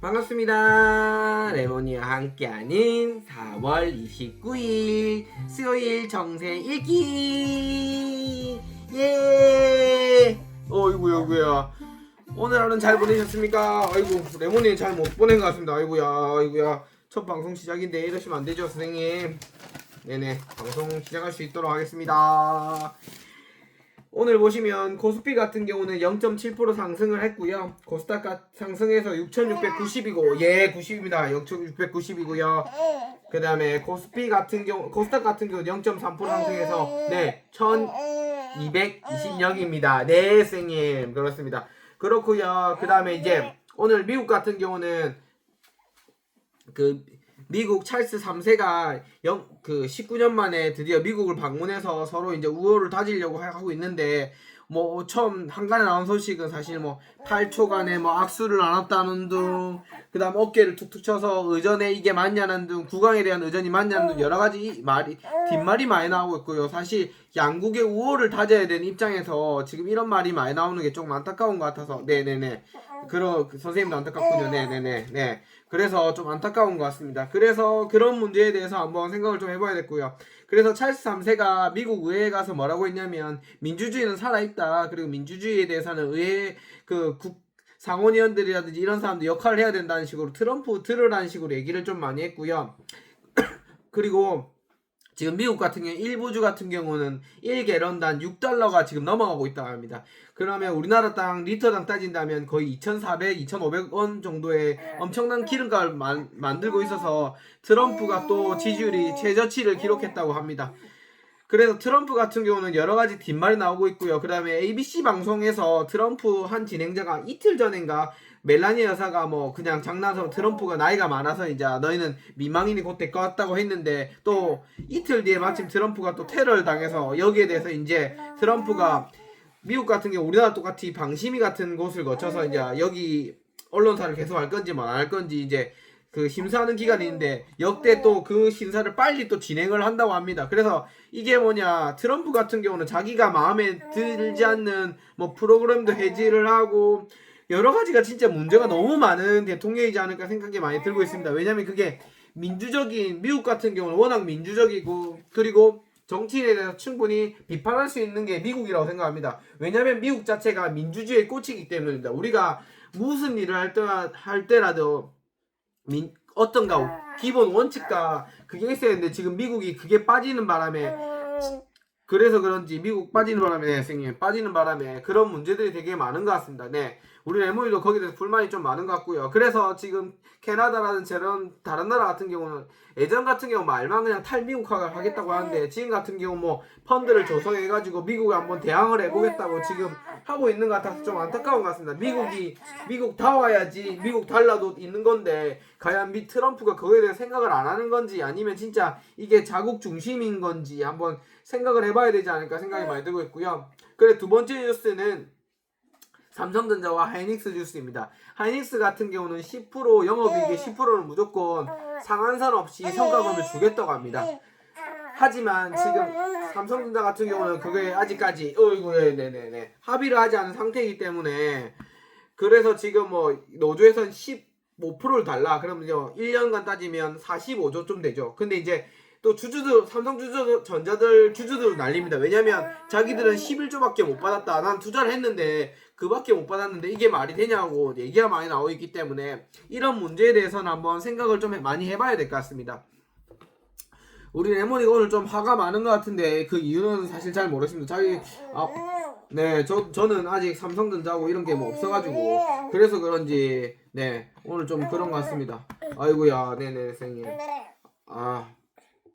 반갑습니다. 레몬이와 함께하는 4월 29일 수요일 정세 읽기. 예. 어이구야. 오늘 하루는 잘 보내셨습니까? 아이고, 레몬이 잘 못 보낸 것 같습니다. 아이구야. 첫 방송 시작인데 이러시면 안 되죠, 선생님. 네네, 방송 시작할 수 있도록 하겠습니다. 오늘 보시면 코스피 같은 경우는 0.7% 상승을 했고요. 코스닥 상승해서 6,690이고, 예, 90입니다. 6,690이고요. 그 다음에 코스닥 같은 경우는 0.3% 상승해서, 네, 1,220역입니다. 네, 선생님. 그렇습니다. 그렇고요. 그 다음에 이제 오늘 미국 같은 경우는 미국 찰스 3세가 19년 만에 드디어 미국을 방문해서 서로 이제 우호를 다지려고 하고 있는데, 뭐 처음 한간에 나온 소식은 사실 뭐 8초 간에 뭐 악수를 나눴다는 둥, 그 다음 어깨를 툭툭 쳐서 의전에 이게 맞냐는 둥, 국왕에 대한 의전이 맞냐는 둥, 여러 가지 뒷말이 많이 나오고 있고요. 사실 양국의 우호를 다져야 되는 입장에서 지금 이런 말이 많이 나오는 게 조금 안타까운 것 같아서, 네네네. 선생님도 안타깝군요. 네네네. 그래서 좀 안타까운 것 같습니다. 그래서 그런 문제에 대해서 한번 생각을 좀 해봐야겠고요. 그래서 찰스 3세가 미국 의회에 가서 뭐라고 했냐면, 민주주의는 살아있다. 그리고 민주주의에 대해서는 의회 상원의원들이라든지 이런 사람들 역할을 해야 된다는 식으로 트럼프 들으라는 식으로 얘기를 좀 많이 했고요. 그리고 지금 미국 같은 경우 일부주 같은 경우는 1갤런당 6달러가 지금 넘어가고 있다고 합니다. 그러면 우리나라 땅 리터당 따진다면 거의 2,400, 2,500원 정도의 엄청난 기름값을 만들고 있어서 트럼프가 또 지지율이 최저치를 기록했다고 합니다. 그래서 트럼프 같은 경우는 여러 가지 뒷말이 나오고 있고요. 그 다음에 ABC 방송에서 트럼프 한 진행자가 이틀 전인가 멜라니아 여사가 뭐 그냥 장난으로 트럼프가 나이가 많아서 이제 너희는 미망인이 곧 될 것 같다고 했는데, 또 이틀 뒤에 마침 트럼프가 또 테러를 당해서 여기에 대해서 이제 트럼프가 미국 같은 경우 우리나라 똑같이 방심위 같은 곳을 거쳐서 이제 여기 언론사를 계속 할 건지 뭐 안 할 건지 이제 그 심사하는 기간이 있는데, 역대 또 그 심사를 빨리 또 진행을 한다고 합니다. 그래서 이게 뭐냐, 트럼프 같은 경우는 자기가 마음에 들지 않는 뭐 프로그램도 해지를 하고 여러 가지가 진짜 문제가 너무 많은 대통령이지 않을까 생각이 많이 들고 있습니다. 왜냐면 그게 미국 같은 경우는 워낙 민주적이고, 그리고 정치인에 대해서 충분히 비판할 수 있는 게 미국이라고 생각합니다. 왜냐면 미국 자체가 민주주의에 꽂히기 때문입니다. 우리가 무슨 일을 할 때라도 어떤가 기본 원칙과 그게 있어야 되는데, 지금 미국이 그게 빠지는 바람에, 그래서 그런지 미국 빠지는 바람에, 선생님 빠지는 바람에 그런 문제들이 되게 많은 것 같습니다. 네, 우리 레몬이도 거기에 대해서 불만이 좀 많은 것 같고요. 그래서 지금 캐나다라든지 다른 나라 같은 경우는 예전 같은 경우 말만 그냥 탈미국화를 하겠다고 하는데, 지금 같은 경우 뭐 펀드를 조성해가지고 미국에 한번 대항을 해보겠다고 지금 하고 있는 것 같아서 좀 안타까운 것 같습니다. 미국 다 와야지 미국 달러도 있는 건데, 과연 트럼프가 그거에 대해 생각을 안 하는 건지, 아니면 진짜 이게 자국 중심인 건지 한번 생각을 해봐야 되지 않을까 생각이 많이 들고 있고요. 그래, 두 번째 뉴스는 삼성전자와 하이닉스 뉴스입니다. 하이닉스 같은 경우는 10% 영업이익의 10%는 무조건 상한선 없이 성과금을 주겠다고 합니다. 하지만 지금 삼성전자 같은 경우는 그게 아직까지 합의를 하지 않은 상태이기 때문에, 그래서 지금 뭐 노조에서는 15%를 달라. 그러면 1년간 따지면 45조쯤 되죠. 근데 이제 또 삼성전자들 주주들 난립니다. 왜냐면 자기들은 11조밖에 못 받았다. 난 투자를 했는데 그밖에 못 받았는데 이게 말이 되냐고 얘기가 많이 나오고 있기 때문에, 이런 문제에 대해서는 한번 생각을 좀 많이 해봐야 될 것 같습니다. 우리 레몬이가 오늘 좀 화가 많은 것 같은데 그 이유는 사실 잘 모르겠습니다. 저는 아직 삼성전자하고 이런 게 뭐 없어가지고 그래서 그런지 오늘 좀 그런 것 같습니다. 아이고야, 네네 선생님.